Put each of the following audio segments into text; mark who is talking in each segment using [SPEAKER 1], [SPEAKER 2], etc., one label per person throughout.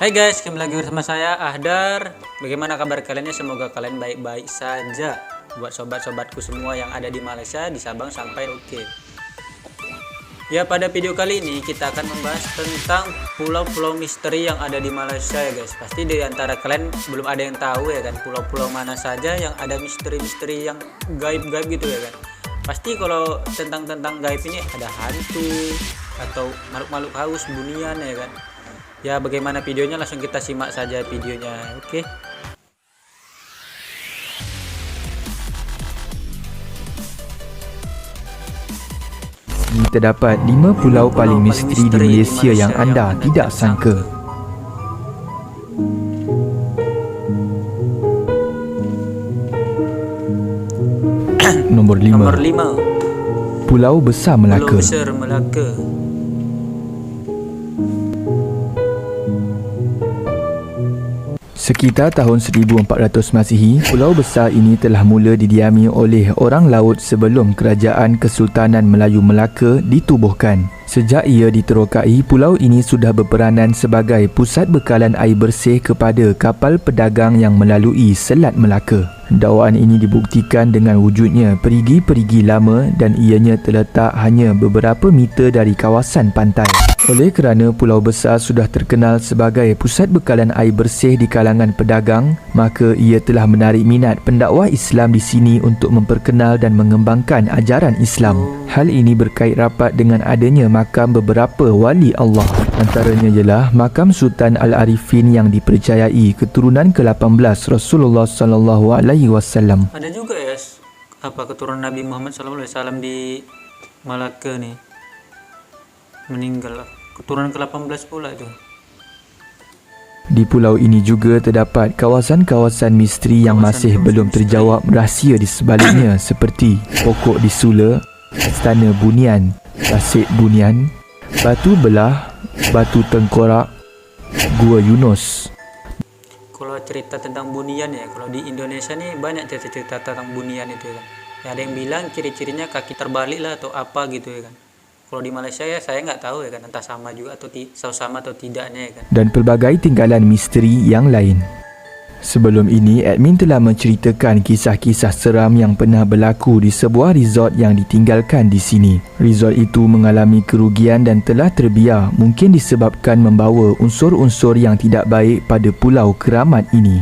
[SPEAKER 1] Hai guys, kembali lagi bersama saya Ahdar. Bagaimana kabar kalian ya? Semoga kalian baik-baik saja. Buat sobat-sobatku semua yang ada di Malaysia, di Sabang sampai Oke. Ya, pada video kali ini kita akan membahas tentang pulau-pulau misteri yang ada di Malaysia ya guys. Pasti di antara kalian belum ada yang tahu ya kan, pulau-pulau mana saja yang ada misteri-misteri yang gaib-gaib gitu ya kan. Pasti kalau tentang gaib ini ada hantu atau makhluk-makhluk halus, bunian ya kan. Ya, bagaimana videonya, langsung kita simak saja videonya. Oke.
[SPEAKER 2] Terdapat 5 pulau paling misteri di Malaysia yang anda tidak sangka. Nombor 5. Pulau Besar Melaka.
[SPEAKER 1] Pulau Besar Melaka.
[SPEAKER 2] Sekitar tahun 1400 Masihi, pulau besar ini telah mula didiami oleh orang laut sebelum Kerajaan Kesultanan Melayu Melaka ditubuhkan. Sejak ia diterokai, pulau ini sudah berperanan sebagai pusat bekalan air bersih kepada kapal pedagang yang melalui Selat Melaka. Dakwaan ini dibuktikan dengan wujudnya perigi-perigi lama dan ianya terletak hanya beberapa meter dari kawasan pantai. Oleh kerana pulau besar sudah terkenal sebagai pusat bekalan air bersih di kalangan pedagang, maka ia telah menarik minat pendakwah Islam di sini untuk memperkenal dan mengembangkan ajaran Islam. Hal ini berkait rapat dengan adanya makam beberapa wali Allah. Antaranya ialah makam Sultan Al-Arifin yang dipercayai keturunan ke-18 Rasulullah SAW.
[SPEAKER 1] Ada juga ya keturunan Nabi Muhammad SAW di Malaka nih. Meninggal, keturunan ke-18 pula itu.
[SPEAKER 2] Di pulau ini juga terdapat kawasan-kawasan misteri yang masih belum terjawab rahsia di sebaliknya seperti Pokok Disula, Istana Bunian, Tasik Bunian, Batu Belah, Batu Tengkorak, Gua Yunus.
[SPEAKER 1] Kalau cerita tentang bunian ya, kalau di Indonesia nih banyak cerita-cerita tentang bunian itu ya kan. Ya, ada yang bilang ciri-cirinya kaki terbalik lah atau apa gitu ya kan. Kalau di Malaysia ya saya nggak tahu ya kan, entah sama juga atau sama atau tidaknya ya kan.
[SPEAKER 2] Dan pelbagai tinggalan misteri yang lain. Sebelum ini, admin telah menceritakan kisah-kisah seram yang pernah berlaku di sebuah resort yang ditinggalkan di sini. Resort itu mengalami kerugian dan telah terbiar, mungkin disebabkan membawa unsur-unsur yang tidak baik pada pulau keramat ini.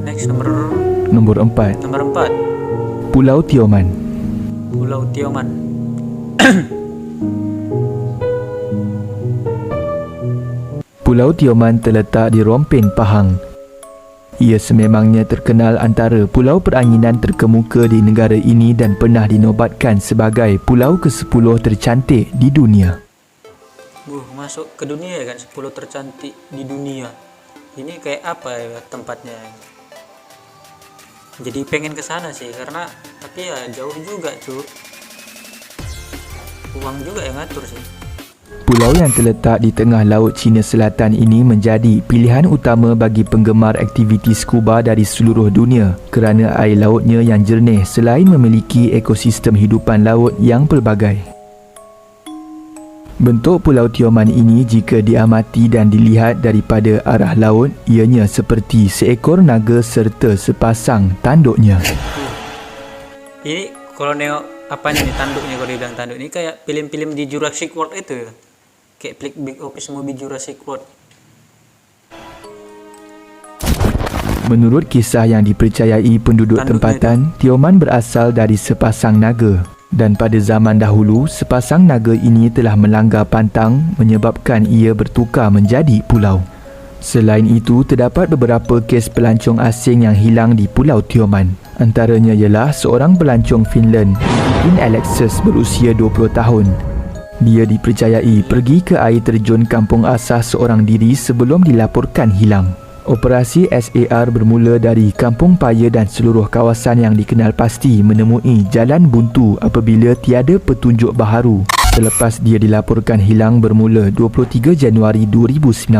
[SPEAKER 1] Next,
[SPEAKER 2] Nombor 4. Pulau Tioman.
[SPEAKER 1] Pulau Tioman.
[SPEAKER 2] Pulau Tioman terletak di Rompin, Pahang. Ia sememangnya terkenal antara pulau peranginan terkemuka di negara ini dan pernah dinobatkan sebagai pulau ke-10 tercantik di dunia.
[SPEAKER 1] Masuk ke dunia ya kan, 10 tercantik di dunia. Ini kayak apa ya tempatnya? Jadi pengen ke sana sih, karena tapi ya jauh juga cuy. Uang juga yang ngatur sih.
[SPEAKER 2] Pulau yang terletak di tengah Laut Cina Selatan ini menjadi pilihan utama bagi penggemar aktiviti scuba dari seluruh dunia kerana air lautnya yang jernih selain memiliki ekosistem hidupan laut yang pelbagai. Bentuk Pulau Tioman ini jika diamati dan dilihat daripada arah laut, ianya seperti seekor naga serta sepasang tanduknya.
[SPEAKER 1] Ini kalau nengok apanya nih tanduknya, kalau dibilang tanduk ini kayak film-film di Jurassic World itu ya. Kayak Big Office Movie Jurassic World.
[SPEAKER 2] Menurut kisah yang dipercayai penduduk tempatan, Tioman berasal dari sepasang naga. Dan pada zaman dahulu, sepasang naga ini telah melanggar pantang menyebabkan ia bertukar menjadi pulau. Selain itu, terdapat beberapa kes pelancong asing yang hilang di Pulau Tioman. Antaranya ialah seorang pelancong Finland, Ian Alexis berusia 20 tahun. Dia dipercayai pergi ke air terjun kampung asal seorang diri sebelum dilaporkan hilang. Operasi SAR bermula dari Kampung Paya dan seluruh kawasan yang dikenal pasti menemui jalan buntu apabila tiada petunjuk baharu selepas dia dilaporkan hilang bermula 23 Januari 2019.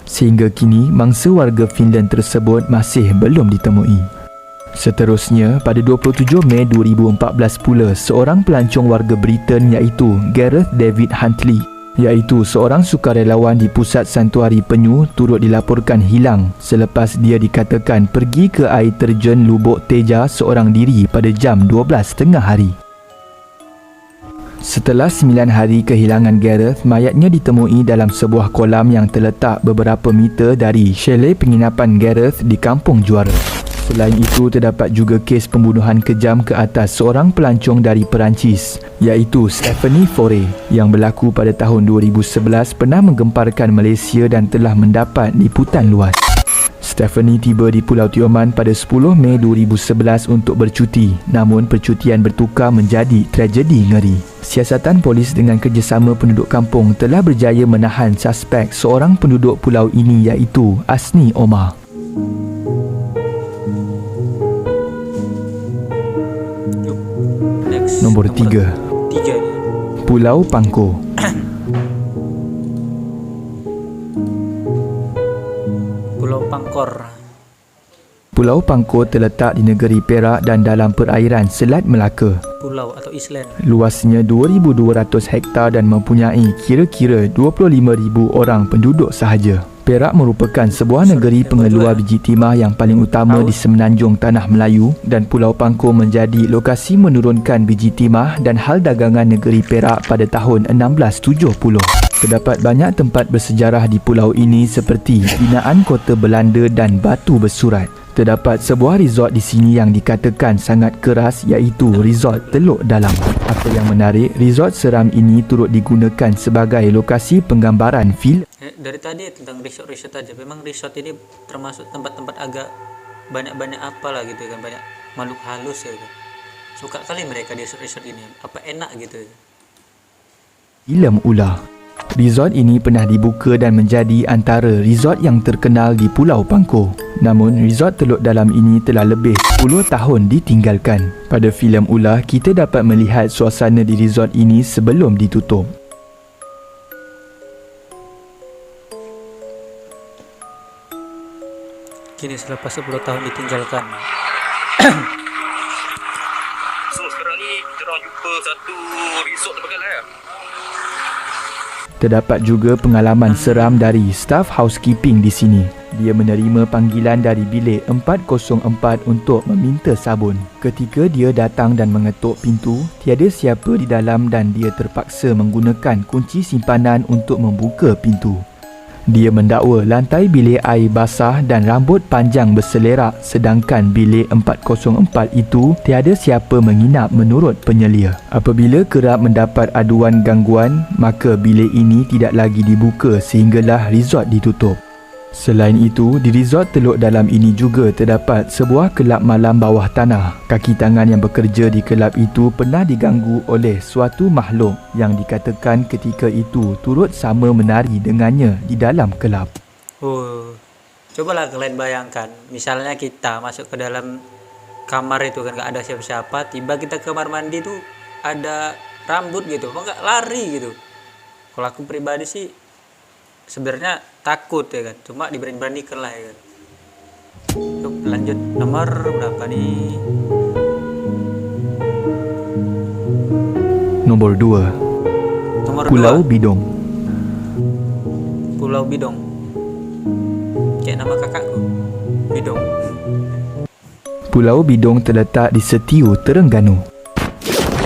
[SPEAKER 2] Sehingga kini, mangsa warga Finland tersebut masih belum ditemui. Seterusnya, pada 27 Mei 2014 pula, seorang pelancong warga Britain iaitu Gareth David Huntley, iaitu seorang sukarelawan di pusat santuari penyu, turut dilaporkan hilang selepas dia dikatakan pergi ke air terjun Lubuk Teja seorang diri pada jam 12 tengah hari. Setelah 9 hari kehilangan Gareth, mayatnya ditemui dalam sebuah kolam yang terletak beberapa meter dari chalet penginapan Gareth di Kampung Juara. Selain itu, terdapat juga kes pembunuhan kejam ke atas seorang pelancong dari Perancis, iaitu Stephanie Foray, yang berlaku pada tahun 2011 pernah menggemparkan Malaysia dan telah mendapat liputan luas. Stephanie tiba di Pulau Tioman pada 10 Mei 2011 untuk bercuti, namun percutian bertukar menjadi tragedi ngeri. Siasatan polis dengan kerjasama penduduk kampung telah berjaya menahan suspek seorang penduduk pulau ini iaitu Asni Omar. Nombor 3. Pulau Pangkor.
[SPEAKER 1] Pulau Pangkor.
[SPEAKER 2] Pulau Pangkor terletak di negeri Perak dan dalam perairan Selat Melaka.
[SPEAKER 1] Pulau atau island.
[SPEAKER 2] Luasnya 2,200 hektar dan mempunyai kira-kira 25,000 orang penduduk sahaja. Perak merupakan sebuah negeri pengeluar biji timah yang paling utama di semenanjung Tanah Melayu dan Pulau Pangkor menjadi lokasi menurunkan biji timah dan hal dagangan negeri Perak pada tahun 1670. Terdapat banyak tempat bersejarah di pulau ini seperti binaan kota Belanda dan batu bersurat. Terdapat sebuah resort di sini yang dikatakan sangat keras iaitu Resort Teluk Dalam. Apa yang menarik, resort seram ini turut digunakan sebagai lokasi penggambaran film.
[SPEAKER 1] Dari tadi tentang resort-resort aja. Memang resort ini termasuk tempat-tempat agak banyak-banyak apalah gitu kan, banyak makhluk halus ya kan. Suka kali mereka di resort ini. Apa enak gitu.
[SPEAKER 2] Filem ular. Resort ini pernah dibuka dan menjadi antara resort yang terkenal di Pulau Pangkor. Namun, resort Teluk Dalam ini telah lebih 10 tahun ditinggalkan. Pada filem ular, kita dapat melihat suasana di resort ini sebelum ditutup.
[SPEAKER 1] Kini selepas 10 tahun ditinggalkan.
[SPEAKER 3] So sekarang ni kita orang jumpa satu resort terbengkalai lah.
[SPEAKER 2] Terdapat juga pengalaman seram dari staf housekeeping di sini. Dia menerima panggilan dari bilik 404 untuk meminta sabun. Ketika dia datang dan mengetuk pintu, tiada siapa di dalam dan dia terpaksa menggunakan kunci simpanan untuk membuka pintu. Dia mendakwa lantai bilik air basah dan rambut panjang berselerak, sedangkan bilik 404 itu tiada siapa menginap menurut penyelia. Apabila kerap mendapat aduan gangguan, maka bilik ini tidak lagi dibuka sehinggalah resort ditutup. Selain itu, di resort Teluk Dalam ini juga terdapat sebuah kelab malam bawah tanah. Kaki tangan yang bekerja di kelab itu pernah diganggu oleh suatu makhluk yang dikatakan ketika itu turut sama menari dengannya di dalam kelab.
[SPEAKER 1] Oh, cobalah kalian bayangkan, misalnya kita masuk ke dalam kamar itu kan gak ada siapa-siapa, tiba kita ke kamar mandi tuh ada rambut gitu, kok gak lari gitu. Kalau aku pribadi sih sebenarnya takut ya kan, cuma diberani-beranikan lah ya kan. Yuk lanjut, nomor berapa nih?
[SPEAKER 2] Nombor 2.
[SPEAKER 1] Nomor
[SPEAKER 2] Pulau
[SPEAKER 1] 2.
[SPEAKER 2] Bidong.
[SPEAKER 1] Pulau Bidong. Kayak nama kakakku, Bidong.
[SPEAKER 2] Pulau Bidong terletak di Setiu, Terengganu.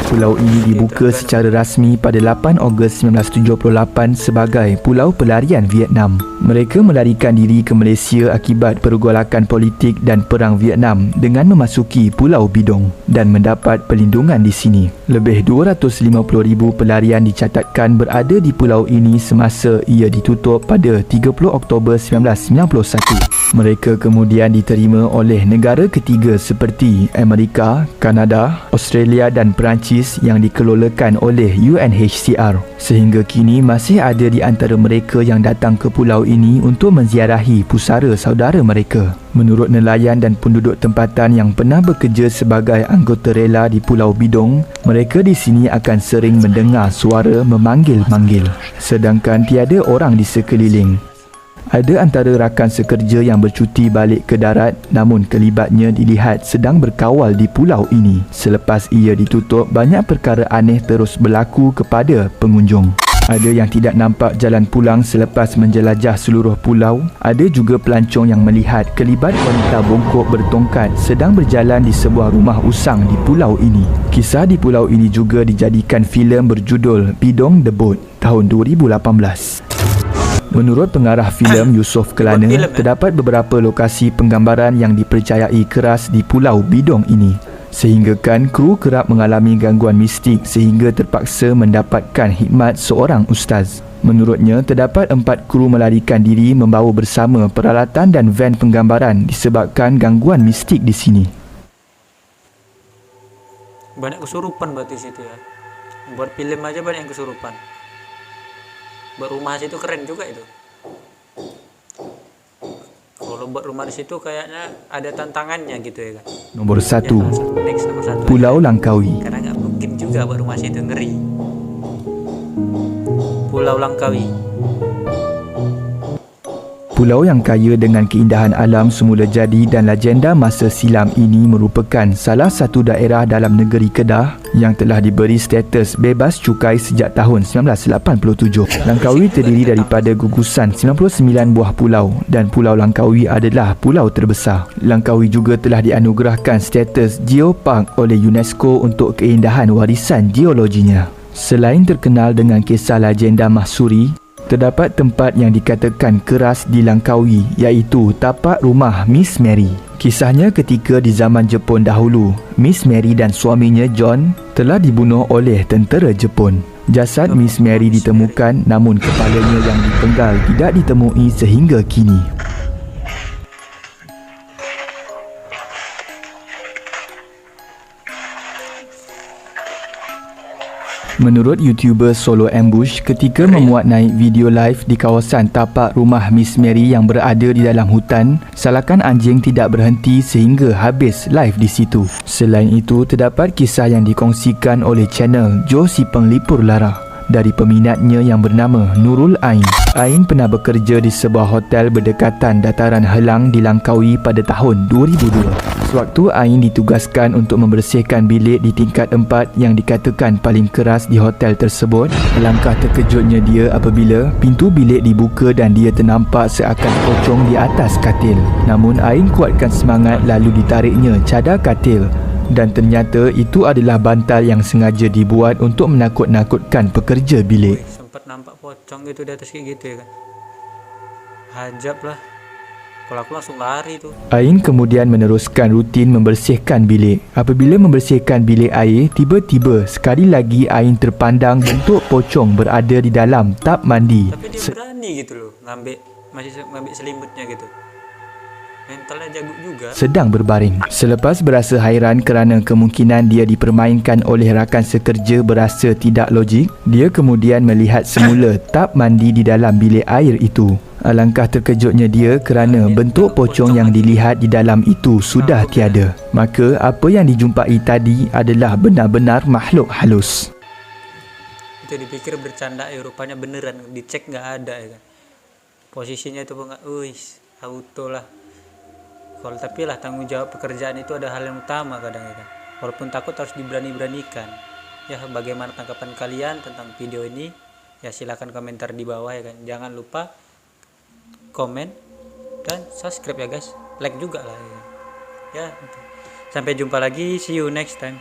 [SPEAKER 2] Pulau ini dibuka secara rasmi pada 8 Ogos 1978 sebagai Pulau Pelarian Vietnam. Mereka melarikan diri ke Malaysia akibat pergolakan politik dan Perang Vietnam dengan memasuki Pulau Bidong dan mendapat perlindungan di sini. Lebih 250,000 pelarian dicatatkan berada di pulau ini semasa ia ditutup pada 30 Oktober 1991. Mereka kemudian diterima oleh negara ketiga seperti Amerika, Kanada, Australia dan Perancis yang dikelolakan oleh UNHCR. Sehingga kini masih ada di antara mereka yang datang ke pulau ini untuk menziarahi pusara saudara mereka. Menurut nelayan dan penduduk tempatan yang pernah bekerja sebagai anggota rela di Pulau Bidong, mereka di sini akan sering mendengar suara memanggil-manggil, sedangkan tiada orang di sekeliling. Ada antara rakan sekerja yang bercuti balik ke darat, namun kelibatnya dilihat sedang berkawal di pulau ini. Selepas ia ditutup, banyak perkara aneh terus berlaku kepada pengunjung. Ada yang tidak nampak jalan pulang selepas menjelajah seluruh pulau. Ada juga pelancong yang melihat kelibat wanita bongkok bertongkat sedang berjalan di sebuah rumah usang di pulau ini. Kisah di pulau ini juga dijadikan filem berjudul Bidong The Boat tahun 2018. Menurut pengarah filem Yusof Kelana, terdapat beberapa lokasi penggambaran yang dipercayai keras di Pulau Bidong ini, sehinggakan kru kerap mengalami gangguan mistik sehingga terpaksa mendapatkan khidmat seorang ustaz. Menurutnya, terdapat 4 kru melarikan diri membawa bersama peralatan dan van penggambaran disebabkan gangguan mistik di sini.
[SPEAKER 1] Banyak kesurupan berarti situ ya. Buat film aja banyak yang kesurupan. Buat rumah situ keren juga itu. Kalau buat rumah di situ kayaknya ada tantangannya gitu ya kan.
[SPEAKER 2] Nomor 1,
[SPEAKER 1] Next, nomor 1
[SPEAKER 2] Pulau Langkawi.
[SPEAKER 1] karena nggak mungkin juga buat rumah situ, ngeri. Pulau Langkawi.
[SPEAKER 2] Pulau yang kaya dengan keindahan alam semula jadi dan legenda masa silam ini merupakan salah satu daerah dalam negeri Kedah yang telah diberi status bebas cukai sejak tahun 1987. Langkawi terdiri daripada gugusan 99 buah pulau dan Pulau Langkawi adalah pulau terbesar. Langkawi juga telah dianugerahkan status Geopark oleh UNESCO untuk keindahan warisan geologinya. Selain terkenal dengan kisah legenda Mahsuri, terdapat tempat yang dikatakan keras di Langkawi iaitu tapak rumah Miss Mary. Kisahnya ketika di zaman Jepun dahulu, Miss Mary dan suaminya John telah dibunuh oleh tentera Jepun. Jasad Miss Mary ditemukan namun kepalanya yang dipenggal tidak ditemui sehingga kini. Menurut YouTuber Solo Ambush, ketika memuat naik video live di kawasan tapak rumah Miss Mary yang berada di dalam hutan, salakan anjing tidak berhenti sehingga habis live di situ. Selain itu, terdapat kisah yang dikongsikan oleh channel Jo Sipeng Lipur Lara dari peminatnya yang bernama Nurul Ain. Ain pernah bekerja di sebuah hotel berdekatan dataran Helang di Langkawi pada tahun 2002. Sewaktu Ain ditugaskan untuk membersihkan bilik di tingkat 4 yang dikatakan paling keras di hotel tersebut, alangkah terkejutnya dia apabila pintu bilik dibuka dan dia ternampak seakan pocong di atas katil. Namun Ain kuatkan semangat lalu ditariknya cadar katil dan ternyata itu adalah bantal yang sengaja dibuat untuk menakut-nakutkan pekerja bilik.
[SPEAKER 1] Sempat nampak pocong gitu di atas kayak gitu ya kan. Hajab lah. Kalau aku langsung lari tuh.
[SPEAKER 2] Ain kemudian meneruskan rutin membersihkan bilik. Apabila membersihkan bilik air, tiba-tiba sekali lagi Ain terpandang bentuk pocong berada di dalam tap mandi.
[SPEAKER 1] Tapi dia berani gitu loh ngambil selimutnya gitu. Mentalnya jago juga.
[SPEAKER 2] Sedang berbaring. Selepas berasa hairan kerana kemungkinan dia dipermainkan oleh rakan sekerja berasa tidak logik, dia kemudian melihat semula tap mandi di dalam bilik air itu. Alangkah terkejutnya dia kerana bentuk pocong yang dilihat di dalam itu sudah tiada. Maka apa yang dijumpai tadi adalah benar-benar makhluk halus.
[SPEAKER 1] Itu dipikir bercanda ya, rupanya beneran. Dicek nggak ada ya kan. Posisinya itu nggak, auto lah. Kalau tapi lah tanggung jawab pekerjaan itu ada hal yang utama kadang ya kan. Walaupun takut harus diberani-beranikan. Ya, bagaimana tanggapan kalian tentang video ini? Ya silakan komentar di bawah ya kan. Jangan lupa komen dan subscribe ya guys, like juga lah ya. Sampai jumpa lagi, see you next time.